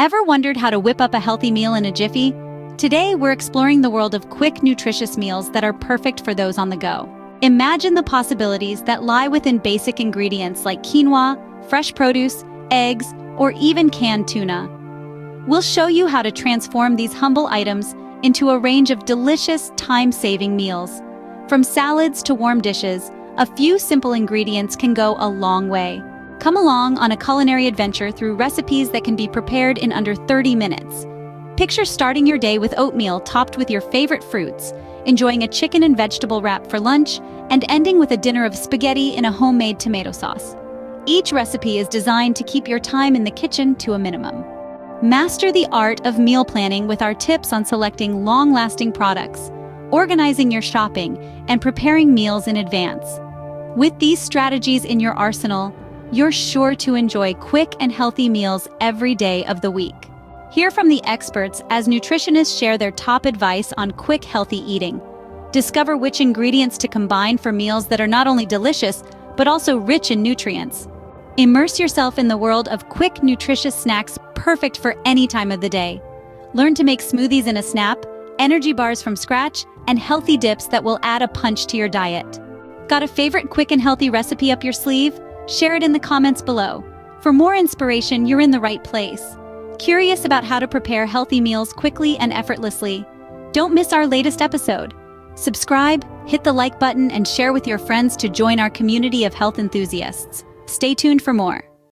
Ever wondered how to whip up a healthy meal in a jiffy? Today, we're exploring the world of quick, nutritious meals that are perfect for those on the go. Imagine the possibilities that lie within basic ingredients like quinoa, fresh produce, eggs, or even canned tuna. We'll show you how to transform these humble items into a range of delicious, time-saving meals. From salads to warm dishes, a few simple ingredients can go a long way. Come along on a culinary adventure through recipes that can be prepared in under 30 minutes. Picture starting your day with oatmeal topped with your favorite fruits, enjoying a chicken and vegetable wrap for lunch, and ending with a dinner of spaghetti in a homemade tomato sauce. Each recipe is designed to keep your time in the kitchen to a minimum. Master the art of meal planning with our tips on selecting long-lasting products, organizing your shopping, and preparing meals in advance. With these strategies in your arsenal, you're sure to enjoy quick and healthy meals every day of the week. Hear from the experts as nutritionists share their top advice on quick, healthy eating. Discover which ingredients to combine for meals that are not only delicious, but also rich in nutrients. Immerse yourself in the world of quick, nutritious snacks perfect for any time of the day. Learn to make smoothies in a snap, energy bars from scratch, and healthy dips that will add a punch to your diet. Got a favorite quick and healthy recipe up your sleeve? Share it in the comments below. For more inspiration, you're in the right place. Curious about how to prepare healthy meals quickly and effortlessly? Don't miss our latest episode. Subscribe, hit the like button, and share with your friends to join our community of health enthusiasts. Stay tuned for more.